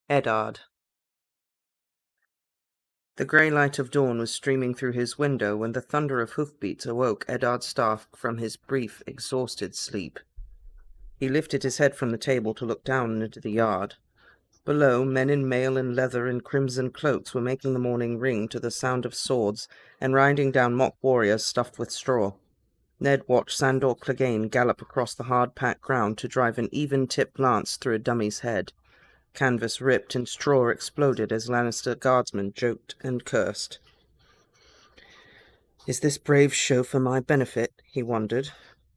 Eddard. The grey light of dawn was streaming through his window when the thunder of hoofbeats awoke Eddard Stark from his brief, exhausted sleep. He lifted his head from the table to look down into the yard. Below, men in mail and leather and crimson cloaks were making the morning ring to the sound of swords and riding down mock warriors stuffed with straw. Ned watched Sandor Clegane gallop across the hard-packed ground to drive an even-tipped lance through a dummy's head. Canvas ripped and straw exploded as Lannister guardsmen joked and cursed. Is this brave show for my benefit? He wondered.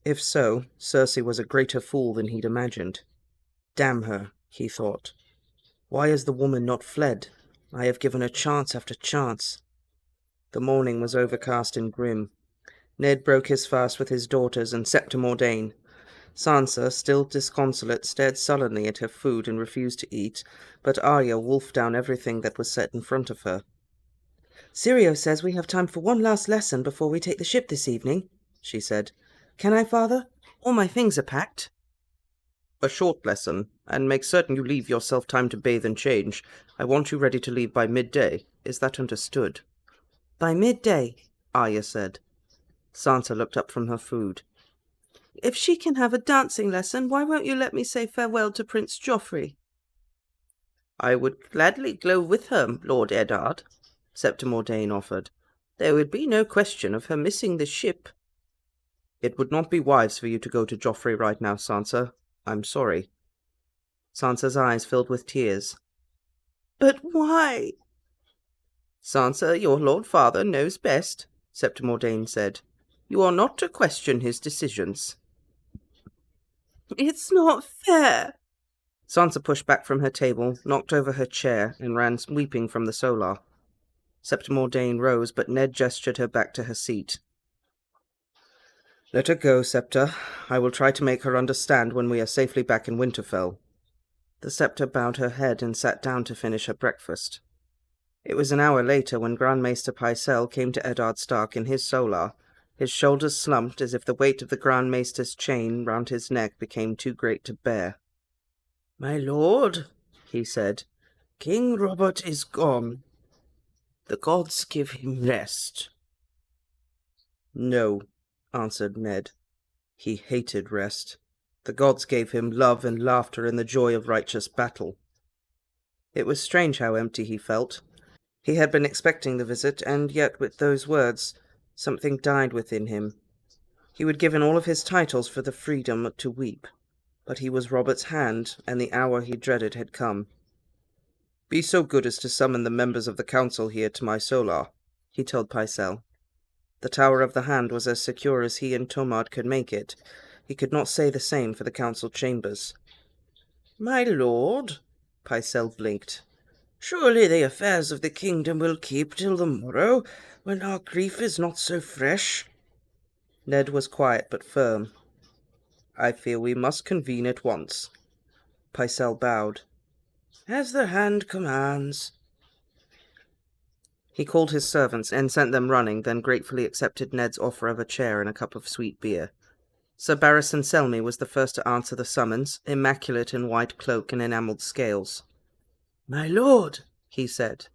If so, Cersei was a greater fool than he'd imagined. Damn her, he thought. Why has the woman not fled? I have given her chance after chance. The morning was overcast and grim. Ned broke his fast with his daughters and Septa Mordane. Sansa, still disconsolate, stared sullenly at her food and refused to eat, but Arya wolfed down everything that was set in front of her. "Syrio says we have time for one last lesson before we take the ship this evening," she said. "Can I, Father? All my things are packed." "A short lesson, and make certain you leave yourself time to bathe and change. I want you ready to leave by midday. Is that understood?" "By midday," Arya said. Sansa looked up from her food. "If she can have a dancing lesson, why won't you let me say farewell to Prince Joffrey?" "I would gladly go with her, Lord Eddard," Septa Mordane offered. "There would be no question of her missing the ship." "It would not be wise for you to go to Joffrey right now, Sansa. I'm sorry." Sansa's eyes filled with tears. "But why?" "Sansa, your Lord Father knows best," Septa Mordane said. "You are not to question his decisions." "It's not fair." Sansa pushed back from her table, knocked over her chair, and ran weeping from the solar. Septa Mordane rose, but Ned gestured her back to her seat. "Let her go, Septa. I will try to make her understand when we are safely back in Winterfell." The Septa bowed her head and sat down to finish her breakfast. It was an hour later when Grand Maester Pycelle came to Eddard Stark in his solar. His shoulders slumped as if the weight of the Grand Maester's chain round his neck became too great to bear. "My lord," he said, "King Robert is gone. The gods give him rest." "No," answered Ned. He hated rest. The gods gave him love and laughter and the joy of righteous battle. It was strange how empty he felt. He had been expecting the visit, and yet with those words, something died within him. He would give in all of his titles for the freedom to weep, but he was Robert's hand, and the hour he dreaded had come. "Be so good as to summon the members of the council here to my solar," he told Pycelle. The Tower of the Hand was as secure as he and Tomard could make it. He could not say the same for the council chambers. "My lord," Pycelle blinked, "surely the affairs of the kingdom will keep till the morrow, when our grief is not so fresh." Ned was quiet but firm. "I feel we must convene at once." Pycelle bowed. "As the hand commands." He called his servants and sent them running, then gratefully accepted Ned's offer of a chair and a cup of sweet beer. Sir Barristan Selmy was the first to answer the summons, immaculate in white cloak and enamelled scales. "My lord," he said,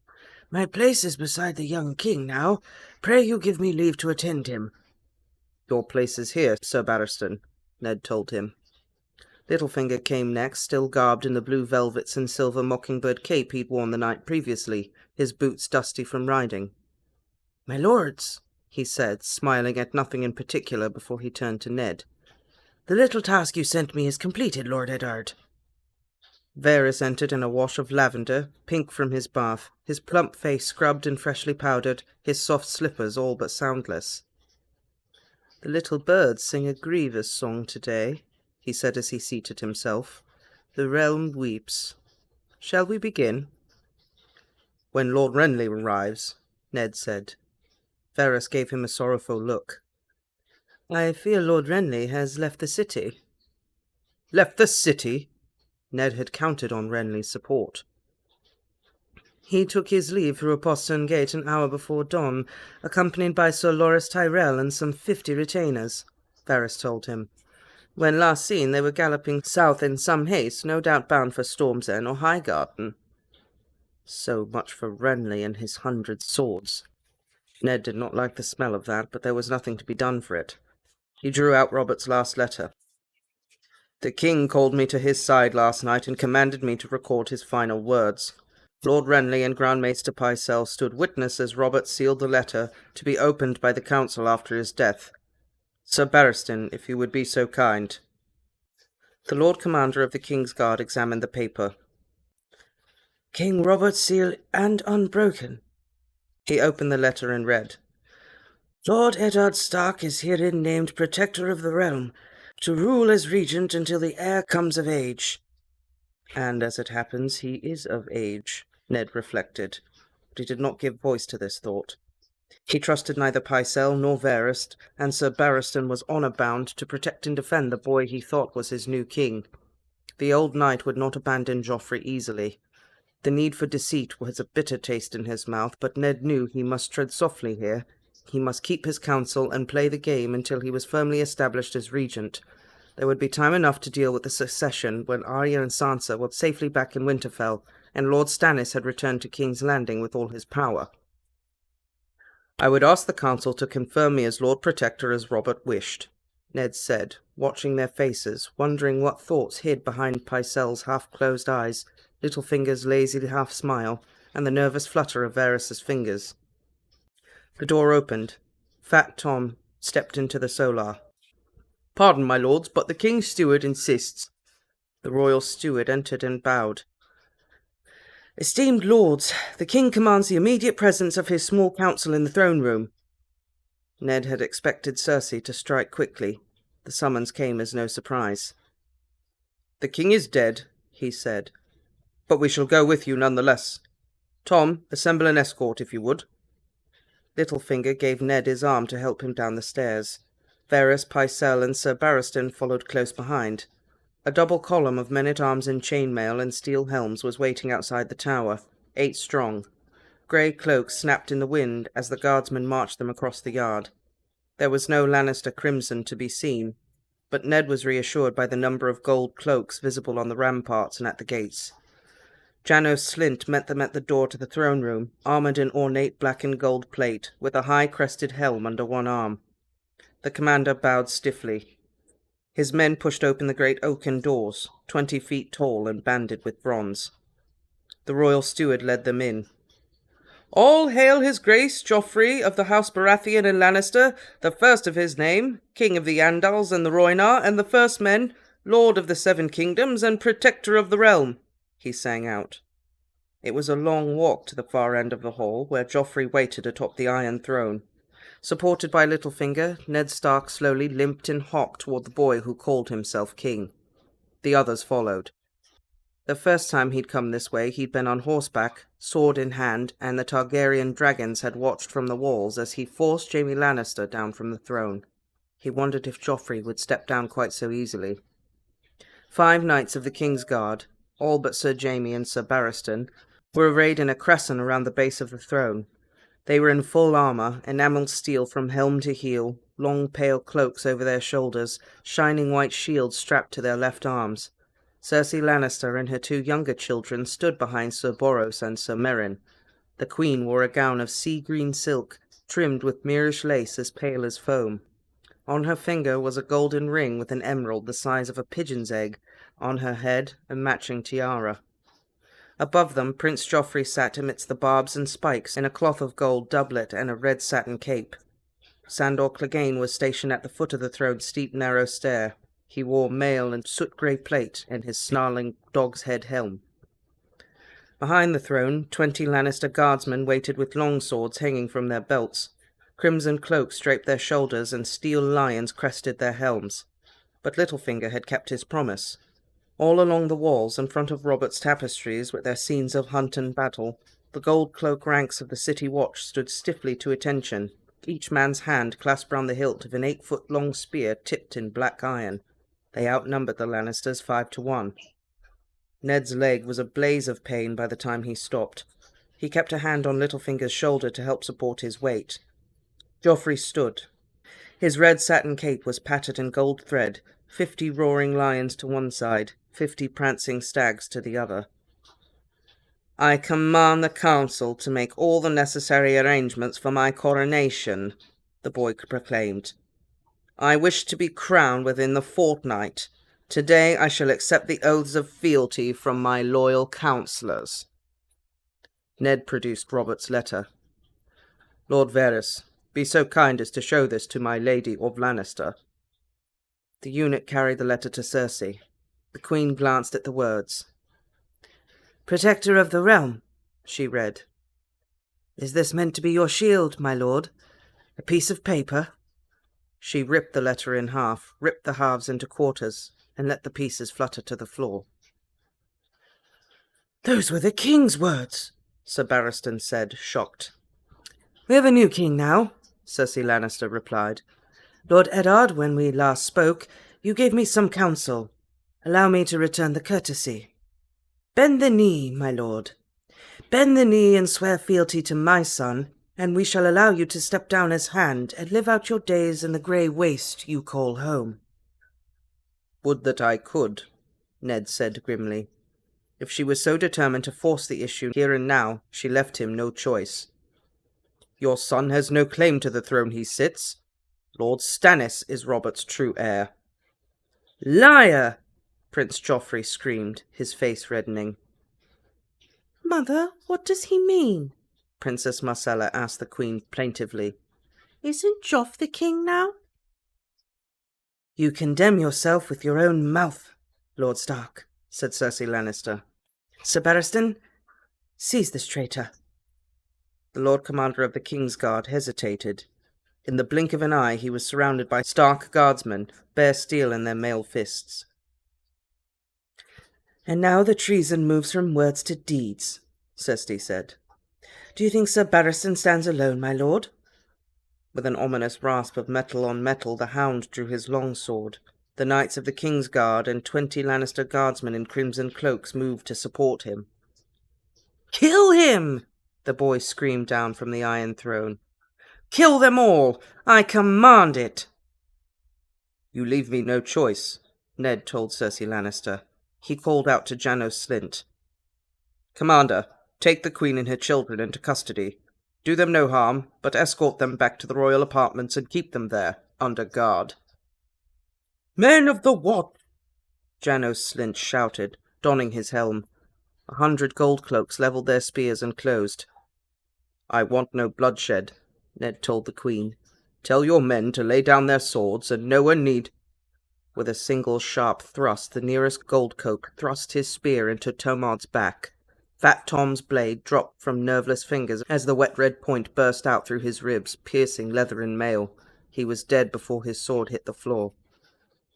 "my place is beside the young king now. Pray you give me leave to attend him." "Your place is here, Sir Barristan," Ned told him. Littlefinger came next, still garbed in the blue velvets and silver mockingbird cape he'd worn the night previously, his boots dusty from riding. "My lords," he said, smiling at nothing in particular before he turned to Ned, "the little task you sent me is completed, Lord Eddard." Varys entered in a wash of lavender, pink from his bath, his plump face scrubbed and freshly powdered, his soft slippers all but soundless. "The little birds sing a grievous song today," he said as he seated himself. "The realm weeps. Shall we begin?" "When Lord Renly arrives," Ned said. Varys gave him a sorrowful look. "I fear Lord Renly has left the city." "Left the city?" Ned had counted on Renly's support. "He took his leave through a postern gate an hour before dawn, accompanied by Sir Loras Tyrell and some 50 retainers," Varys told him. "When last seen they were galloping south in some haste, no doubt bound for Storm's End or Highgarden." So much for Renly and his 100 swords. Ned did not like the smell of that, but there was nothing to be done for it. He drew out Robert's last letter. The king called me to his side last night and commanded me to record his final words. Lord Renly and Grand Maester Pycelle stood witness as Robert sealed the letter to be opened by the council after his death. Sir Barristan, if you would be so kind. The Lord Commander of the King's Guard examined the paper. King Robert's seal and unbroken. He opened the letter and read. Lord Eddard Stark is herein named Protector of the Realm, to rule as regent until the heir comes of age. And as it happens, he is of age, Ned reflected, but he did not give voice to this thought. He trusted neither Pycelle nor Varys, and Sir Barristan was honour-bound to protect and defend the boy he thought was his new king. The old knight would not abandon Joffrey easily. The need for deceit was a bitter taste in his mouth, but Ned knew he must tread softly here. He must keep his counsel and play the game until he was firmly established as regent. There would be time enough to deal with the succession when Arya and Sansa were safely back in Winterfell, and Lord Stannis had returned to King's Landing with all his power. I would ask the council to confirm me as Lord Protector as Robert wished, Ned said, watching their faces, wondering what thoughts hid behind Pycelle's half-closed eyes, Littlefinger's lazy half-smile, and the nervous flutter of Varys's fingers. The door opened. Fat Tom stepped into the solar. Pardon, my lords, but the King's steward insists. The royal steward entered and bowed. Esteemed lords, the King commands the immediate presence of his small council in the throne room. Ned had expected Cersei to strike quickly. The summons came as no surprise. The King is dead, he said, but we shall go with you nonetheless. Tom, assemble an escort if you would. Littlefinger gave Ned his arm to help him down the stairs. Varys, Pycelle, and Sir Barristan followed close behind. A double column of men-at-arms in chainmail and steel helms was waiting outside the tower, 8 strong. Grey cloaks snapped in the wind as the guardsmen marched them across the yard. There was no Lannister crimson to be seen, but Ned was reassured by the number of gold cloaks visible on the ramparts and at the gates. Janos Slynt met them at the door to the throne room, armoured in ornate black and gold plate, with a high-crested helm under one arm. The commander bowed stiffly. His men pushed open the great oaken doors, 20 feet tall and banded with bronze. The royal steward led them in. All hail his grace, Joffrey of the House Baratheon and Lannister, the first of his name, King of the Andals and the Rhoynar, and the First Men, Lord of the 7 Kingdoms and Protector of the Realm, he sang out. It was a long walk to the far end of the hall, where Joffrey waited atop the Iron Throne. Supported by Littlefinger, Ned Stark slowly limped and hopped toward the boy who called himself king. The others followed. The first time he'd come this way, he'd been on horseback, sword in hand, and the Targaryen dragons had watched from the walls as he forced Jaime Lannister down from the throne. He wondered if Joffrey would step down quite so easily. 5 knights of the King's Guard, all but Sir Jaime and Sir Barristan, were arrayed in a crescent around the base of the throne. They were in full armour, enamelled steel from helm to heel, long pale cloaks over their shoulders, shining white shields strapped to their left arms. Cersei Lannister and her 2 younger children stood behind Sir Boros and Sir Meryn. The Queen wore a gown of sea-green silk, trimmed with Myrish lace as pale as foam. On her finger was a golden ring with an emerald the size of a pigeon's egg, on her head a matching tiara. Above them, Prince Joffrey sat amidst the barbs and spikes in a cloth of gold doublet and a red satin cape. Sandor Clegane was stationed at the foot of the throne's steep, narrow stair. He wore mail and soot-grey plate and his snarling dog's head helm. Behind the throne, 20 Lannister guardsmen waited with long swords hanging from their belts. Crimson cloaks draped their shoulders and steel lions crested their helms. But Littlefinger had kept his promise. All along the walls in front of Robert's tapestries, with their scenes of hunt and battle, the gold cloak ranks of the city watch stood stiffly to attention, each man's hand clasped round the hilt of an 8-foot-long spear tipped in black iron. They outnumbered the Lannisters 5-1. Ned's leg was a blaze of pain by the time he stopped. He kept a hand on Littlefinger's shoulder to help support his weight. Joffrey stood. His red satin cape was patterned in gold thread, 50 roaring lions to one side, 50 prancing stags to the other. I command the council to make all the necessary arrangements for my coronation, the boy proclaimed. I wish to be crowned within the fortnight. Today I shall accept the oaths of fealty from my loyal councillors. Ned produced Robert's letter. Lord Varys, be so kind as to show this to my Lady of Lannister. The eunuch carried the letter to Cersei. The Queen glanced at the words. Protector of the realm, she read. Is this meant to be your shield, my lord? A piece of paper? She ripped the letter in half, ripped the halves into quarters, and let the pieces flutter to the floor. Those were the king's words, Sir Barristan said, shocked. We have a new king now, Cersei Lannister replied. Lord Eddard, when we last spoke, you gave me some counsel. Allow me to return the courtesy. Bend the knee, my lord. Bend the knee and swear fealty to my son, and we shall allow you to step down as hand and live out your days in the grey waste you call home. Would that I could, Ned said grimly. If she was so determined to force the issue here and now, she left him no choice. Your son has no claim to the throne he sits. Lord Stannis is Robert's true heir. Liar! Prince Joffrey screamed, his face reddening. Mother, what does he mean? Princess Marcella asked the Queen plaintively. Isn't Joff the king now? You condemn yourself with your own mouth, Lord Stark, said Cersei Lannister. Sir Barristan, seize this traitor. The Lord Commander of the King's Guard hesitated. In the blink of an eye he was surrounded by Stark guardsmen, bare steel in their mailed fists. And now the treason moves from words to deeds, Cersei said. Do you think Sir Barristan stands alone, my lord? With an ominous rasp of metal on metal, the Hound drew his long sword. The knights of the King's Guard and 20 Lannister guardsmen in crimson cloaks moved to support him. Kill him! The boy screamed down from the Iron Throne. Kill them all! I command it! You leave me no choice, Ned told Cersei Lannister. He called out to Janos Slynt. Commander, take the Queen and her children into custody. Do them no harm, but escort them back to the royal apartments and keep them there, under guard. Men of the Watch! Janos Slynt shouted, donning his helm. 100 gold cloaks levelled their spears and closed. I want no bloodshed, Ned told the Queen. Tell your men to lay down their swords, and no one need... With a single sharp thrust, the nearest goldcoat thrust his spear into Tomard's back. Fat Tom's blade dropped from nerveless fingers as the wet red point burst out through his ribs, piercing leather and mail. He was dead before his sword hit the floor.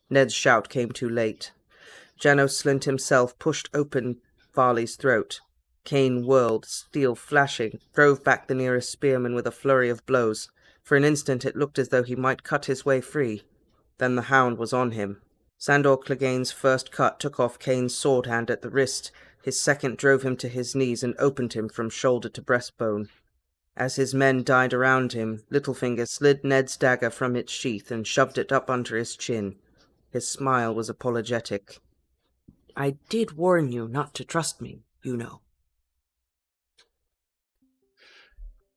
Ned's shout came too late. Janos Slynt himself pushed open Varley's throat. Cane whirled, steel flashing, drove back the nearest spearman with a flurry of blows. For an instant it looked as though he might cut his way free. Then the Hound was on him. Sandor Clegane's first cut took off Kane's sword hand at the wrist. His second drove him to his knees and opened him from shoulder to breastbone. As his men died around him, Littlefinger slid Ned's dagger from its sheath and shoved it up under his chin. His smile was apologetic. I did warn you not to trust me, you know.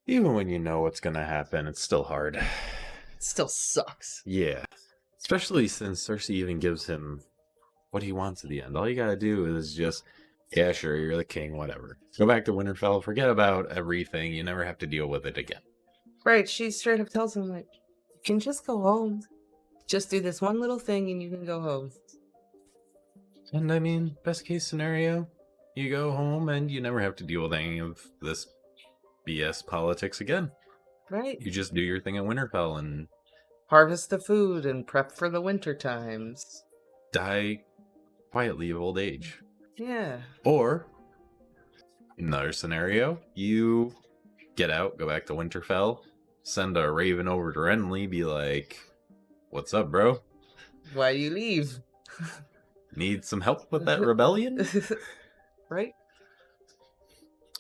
Even when you know what's going to happen, it's still hard. It still sucks. Yeah. Especially since Cersei even gives him what he wants at the end. All you gotta do is just, yeah, sure, you're the king, whatever. Go back to Winterfell, forget about everything, you never have to deal with it again. Right, she straight up tells him, like, you can just go home. Just do this one little thing and you can go home. And I mean, best case scenario, you go home and you never have to deal with any of this BS politics again. Right. You just do your thing at Winterfell and harvest the food and prep for the winter times. Die quietly of old age. Yeah. Or, another scenario, you get out, go back to Winterfell, send a raven over to Renly, be like, what's up, bro? Why you leave? Need some help with that rebellion? Right?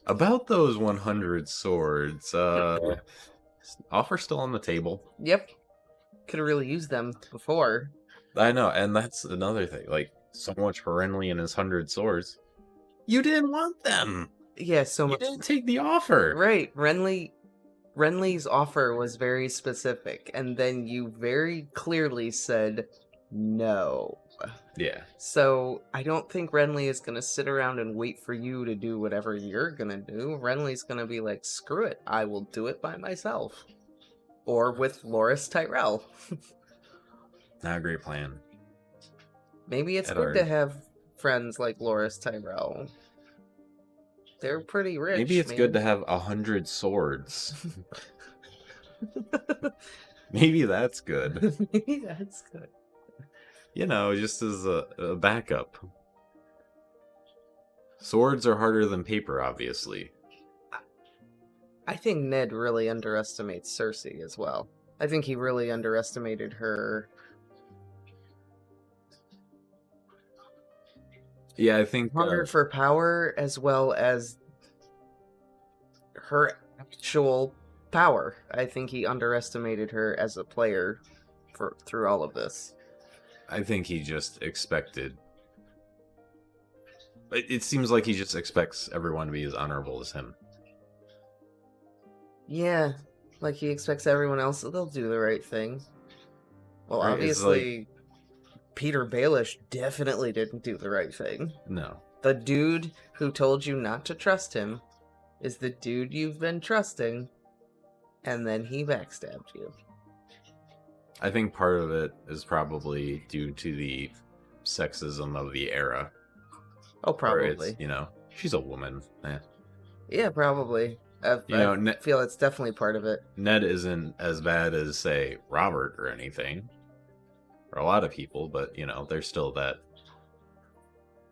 About those 100 swords, offer still on the table. Yep. Could have really used them before. I know, and that's another thing. Like, so much for Renly and his 100 swords. You didn't want them! Yeah, so You much. didn't take the offer. Right, Renly's offer was very specific, and then you very clearly said no. Yeah. So I don't think Renly is gonna sit around and wait for you to do whatever you're gonna do. Renly's gonna be like, screw it, I will do it by myself. Or with Loras Tyrell. Not a great plan. Maybe it's Eddard. good to have friends like Loras Tyrell. They're pretty rich. Maybe it's man. good to have 100 swords. Maybe that's good. Maybe that's good. You know, just as a backup. Swords are harder than paper, obviously. I think Ned really underestimates Cersei as well. I think he really underestimated her. Yeah, I think Hunger for power, as well as her actual power. I think he underestimated her as a player through all of this. I think he just expected. It seems like he just expects everyone to be as honorable as him. Yeah, like he expects everyone else that they'll do the right thing. Well, Right, obviously, Peter Baelish definitely didn't do the right thing. No. The dude who told you not to trust him is the dude you've been trusting, and then he backstabbed you. I think part of it is probably due to the sexism of the era. Oh, probably. It's, you know, she's a woman. Yeah, probably. I feel it's definitely part of it. Ned isn't as bad as, say, Robert or anything. Or a lot of people, but, you know, there's still that.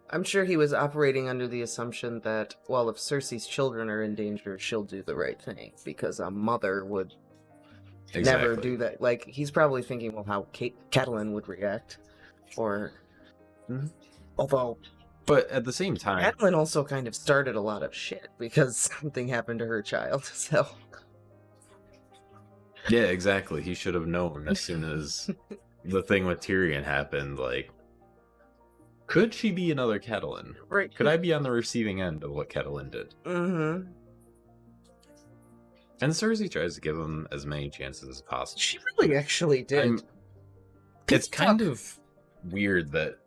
I'm sure he was operating under the assumption that, well, if Cersei's children are in danger, she'll do the right thing. Because a mother would never do that. Like, he's probably thinking, well, how Catelyn would react. Or... Although... But at the same time... Catelyn also kind of started a lot of shit because something happened to her child, so... Yeah, exactly. He should have known as soon as the thing with Tyrion happened, like... Could she be another Catelyn? Right. Could I be on the receiving end of what Catelyn did? Mm-hmm. And Cersei tries to give him as many chances as possible. She really actually did. It's kind of weird that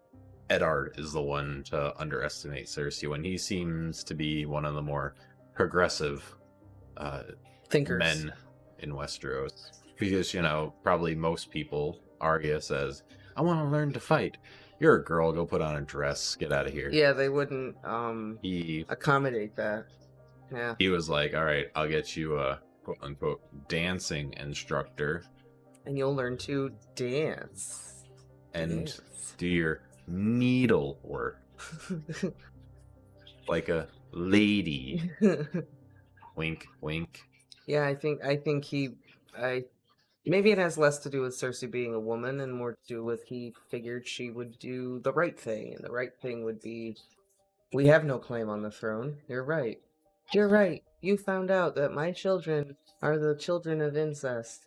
Eddard is the one to underestimate Cersei when he seems to be one of the more progressive thinkers men in Westeros. Because, you know, probably most people, Arya says, I want to learn to fight. You're a girl, go put on a dress, get out of here. Yeah, they wouldn't accommodate that. Yeah. He was like, all right, I'll get you a quote-unquote dancing instructor. And you'll learn to dance. And do your needle work. Like a lady. Wink, wink. Yeah, I think maybe it has less to do with Cersei being a woman and more to do with he figured she would do the right thing, and the right thing would be, we have no claim on the throne. You're right. You're right. You found out that my children are the children of incest.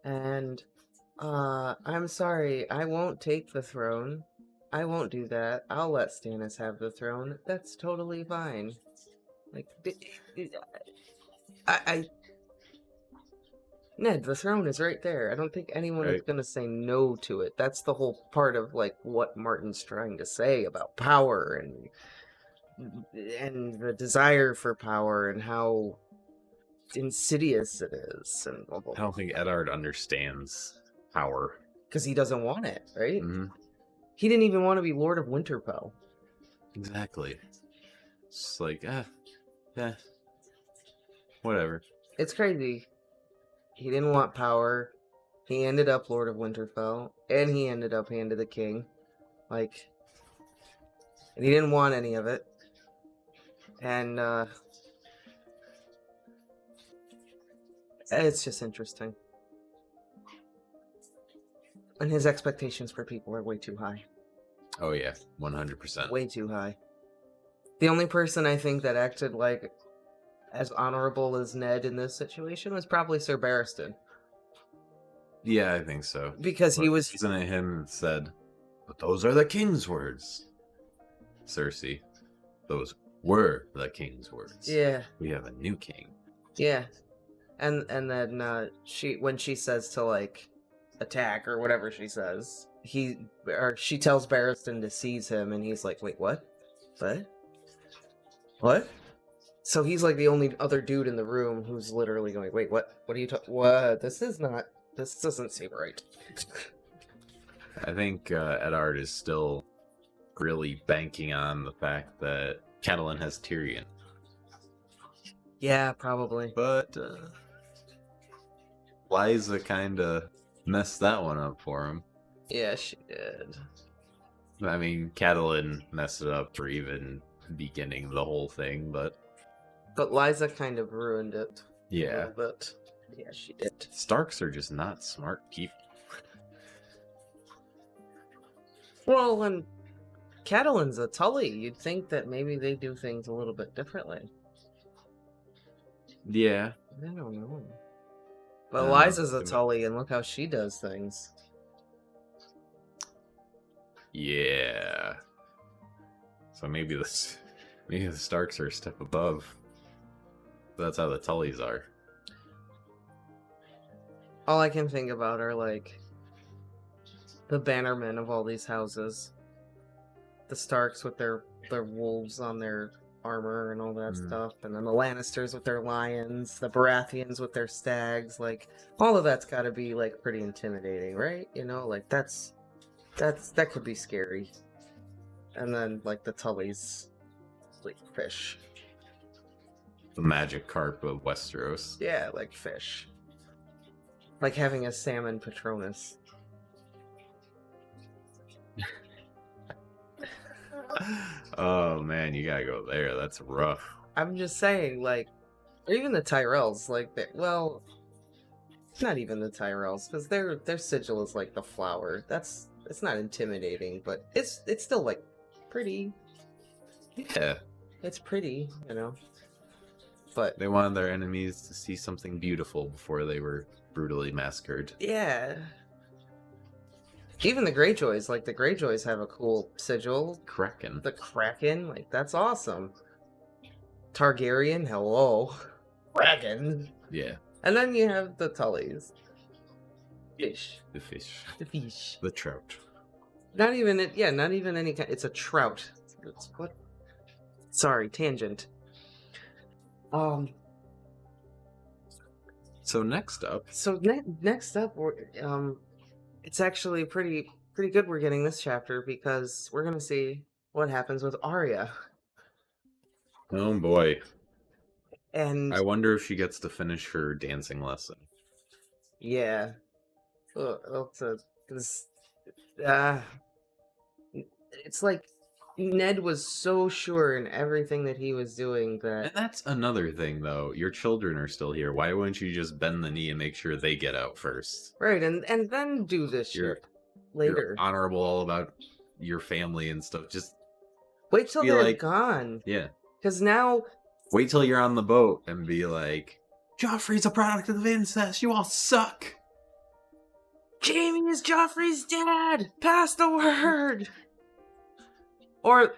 And, I'm sorry, I won't take the throne. I won't do that. I'll let Stannis have the throne. That's totally fine. Like, Ned, the throne is right there. I don't think anyone is going to say no to it. That's the whole part of, like, what Martin's trying to say about power and the desire for power and how insidious it is. And blah, blah, blah. I don't think Eddard understands power. Because he doesn't want it, right? Mm-hmm. He didn't even want to be Lord of Winterfell. Exactly. It's like, whatever. It's crazy. He didn't want power. He ended up Lord of Winterfell. And he ended up Hand of the King. Like, and he didn't want any of it. And, it's just interesting. And his expectations for people are way too high. Oh, yeah. 100%. Way too high. The only person I think that acted like as honorable as Ned in this situation was probably Sir Barristan. Yeah, I think so. Because he was... Isn't it him that said, but those are the king's words. Cersei. Those were the king's words. Yeah. We have a new king. Yeah. And then when she says to like attack or whatever she says, she tells Barristan to seize him, and he's like, wait, what? What? So he's like the only other dude in the room who's literally going, wait, what? What are you talking? What? This doesn't seem right. I think Eddard is still really banking on the fact that Catelyn has Tyrion. Yeah, probably. But Liza kind of messed that one up for him. Yeah, she did. I mean, Catelyn messed it up for even beginning the whole thing, but Liza kind of ruined it. yeah. A little bit. Yeah, she did. Starks are just not smart people. Well, and Catelyn's a Tully. You'd think that maybe they do things a little bit differently. Yeah. I don't know. But Liza's a Tully, and look how she does things. Yeah. So maybe the Starks are a step above. That's how the Tullys are. All I can think about are like the bannermen of all these houses. The Starks with their wolves on their armor and all that stuff, and then the Lannisters with their lions, the Baratheons with their stags. Like all of that's got to be like pretty intimidating, right? You know, like that could be scary. And then like the Tullys, like fish. The magic carp of Westeros. Yeah, like fish. Like having a salmon Patronus. Oh man, you gotta go there. That's rough. I'm just saying, like, or even the Tyrells, like, well, not even the Tyrells, because their sigil is like the flower. It's not intimidating, but it's still like pretty. Yeah. It's pretty, you know. But they wanted their enemies to see something beautiful before they were brutally massacred. Yeah. Even the Greyjoys, like the Greyjoys have a cool sigil. Kraken. The Kraken, like that's awesome. Targaryen, hello. Kraken. Yeah. And then you have the Tullys. Fish. The fish. The fish. The trout. Not even any kind. It's a trout. It's what? Sorry, tangent. So next up. Next up, it's actually pretty good we're getting this chapter because we're gonna see what happens with Arya. Oh boy. And I wonder if she gets to finish her dancing lesson. Yeah. It's like Ned was so sure in everything that he was doing that... And that's another thing, though. Your children are still here. Why wouldn't you just bend the knee and make sure they get out first? Right, and then do this shit later. You're honorable all about your family and stuff. Just wait till they're gone. Yeah. Because now... Wait till you're on the boat and be like, Joffrey's a product of incest. You all suck. Jaime is Joffrey's dad. Pass the word. Or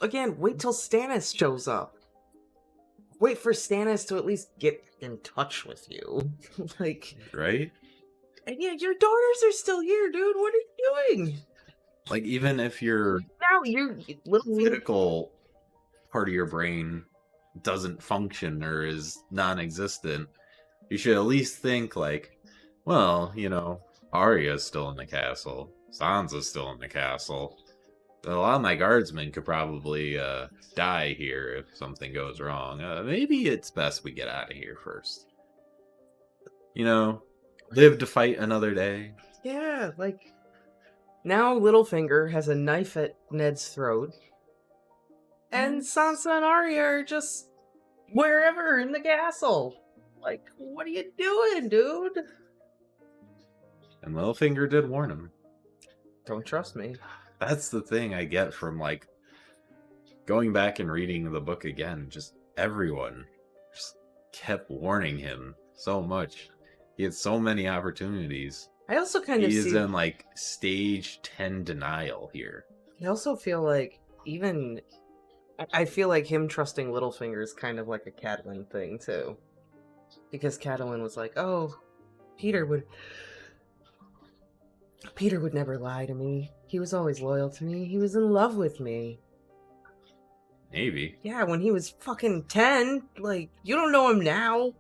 again, wait till Stannis shows up. Wait for Stannis to at least get in touch with you. Like, right? And yeah, your daughters are still here, dude. What are you doing? Like, even if your political part of your brain doesn't function or is non-existent, you should at least think like, well, you know, Arya's still in the castle. Sansa's still in the castle. A lot of my guardsmen could probably die here if something goes wrong. Maybe it's best we get out of here first. You know, live to fight another day. Yeah, like, now Littlefinger has a knife at Ned's throat. And Sansa and Arya are just wherever in the castle. Like, what are you doing, dude? And Littlefinger did warn him. Don't trust me. That's the thing I get from, like, going back and reading the book again. Just everyone just kept warning him so much. He had so many opportunities. I also kind of see... He is in, like, stage 10 denial here. I also feel like even I feel like him trusting Littlefinger is kind of like a Catelyn thing too, because Catelyn was like, "Oh, Peter would never lie to me. He was always loyal to me. He was in love with me." Maybe. Yeah, when he was fucking 10, like, you don't know him now.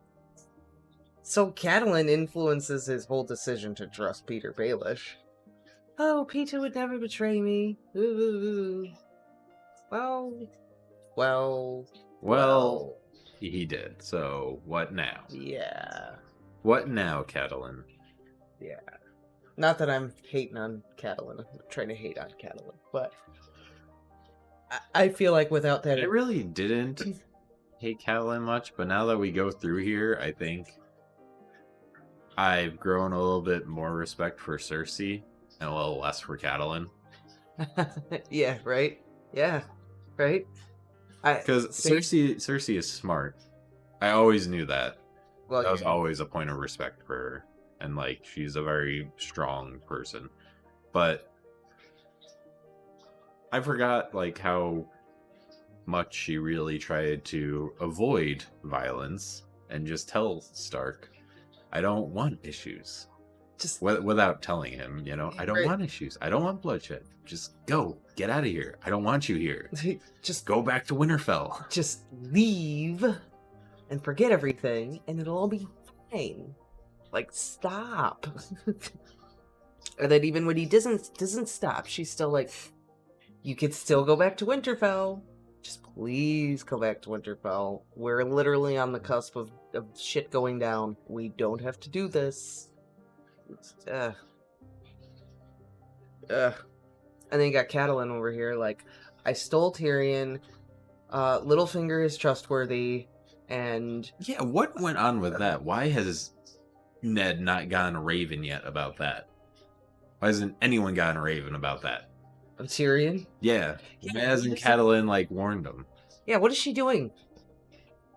So Catelyn influences his whole decision to trust Peter Baelish. Oh, Peter would never betray me. Ooh. Well. He did. So, what now? Yeah. What now, Catelyn? Yeah. Not that I'm hating on Catelyn. I'm trying to hate on Catelyn, but I feel like without that... I really didn't hate Catelyn much, but now that we go through here, I think I've grown a little bit more respect for Cersei and a little less for Catelyn. Yeah, right? Yeah, right? Because Cersei is smart. I always knew that. Well, that was always a point of respect for her. And, like, she's a very strong person. But I forgot, like, how much she really tried to avoid violence and just tell Stark, I don't want issues. Just without telling him, you know, I don't want issues. I don't want bloodshed. Just go. Get out of here. I don't want you here. Just go back to Winterfell. Just leave and forget everything and it'll all be fine. Like, stop. And then even when he doesn't stop, she's still like, you could still go back to Winterfell. Just please go back to Winterfell. We're literally on the cusp of shit going down. We don't have to do this. And then you got Catelyn over here, like, I stole Tyrion. Littlefinger is trustworthy, and yeah, what went on with that? Why has Ned not gotten a raven yet about that? Why hasn't anyone gotten a raven about that? Of Tyrion? Yeah. Why hasn't Catelyn like warned him? Yeah, what is she doing?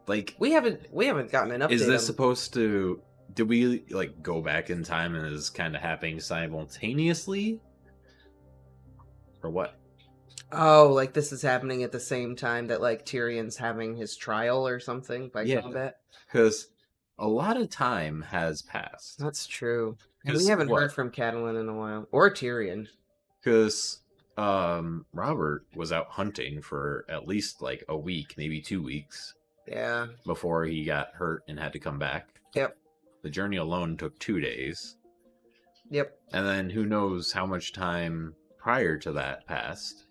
Like, we haven't gotten an update. Is this supposed to? Did we like go back in time and is kind of happening simultaneously, or what? Oh, like this is happening at the same time that like Tyrion's having his trial or something by combat? Because a lot of time has passed. That's true. And we haven't heard from Catelyn in a while. Or Tyrion. Because Robert was out hunting for at least like a week, maybe 2 weeks. Yeah. Before he got hurt and had to come back. Yep. The journey alone took 2 days. Yep. And then who knows how much time prior to that passed.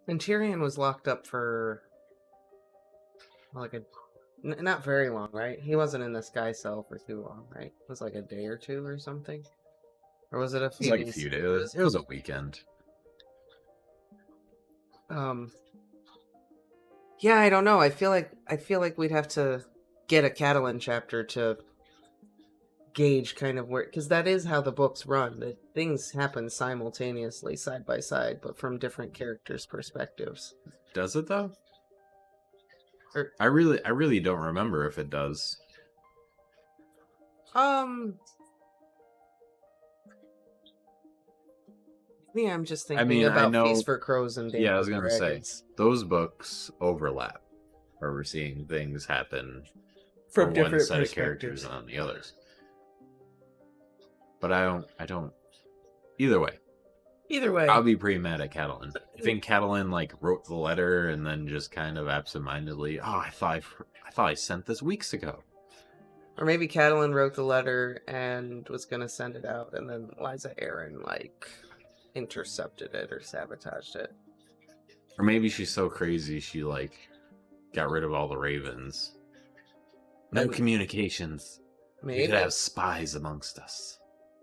And Tyrion was locked up for like not very long, right? He wasn't in the sky cell for too long, right? It was like a day or two or something. Or was it a few days? Like a few days. It was a weekend. Yeah, I don't know. I feel like we'd have to get a Catelyn chapter to gauge kind of where, because that is how the books run. That things happen simultaneously, side by side, but from different characters' perspectives. Does it though? I really don't remember if it does. Yeah, I'm just thinking about Feast for Crows and Dance I was with gonna Dragons. say those books overlap, where we're seeing things happen from for one different set of characters and on the others. But I don't. Either way, I'll be pretty mad at Catelyn. I think Catelyn like wrote the letter and then just kind of absentmindedly, I thought I sent this weeks ago. Or maybe Catelyn wrote the letter and was gonna send it out, and then Liza Aaron like intercepted it or sabotaged it. Or maybe she's so crazy she like got rid of all the ravens. No communications. Maybe we could have spies amongst us.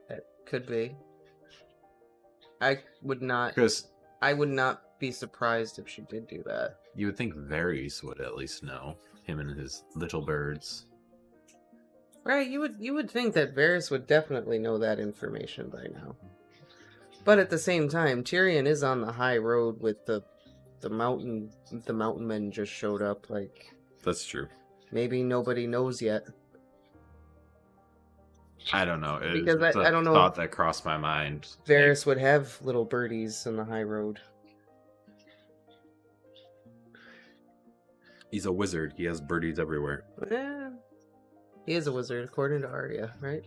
It could be. I would not be surprised if she did do that. You would think Varys would at least know. Him and his little birds. Right, you would think that Varys would definitely know that information by now. But at the same time, Tyrion is on the high road with the mountain men just showed up, like. That's true. Maybe nobody knows yet. I don't know. Because I don't know. Thought that crossed my mind. Varys would have little birdies on the high road. He's a wizard. He has birdies everywhere. He is a wizard, according to Arya, right?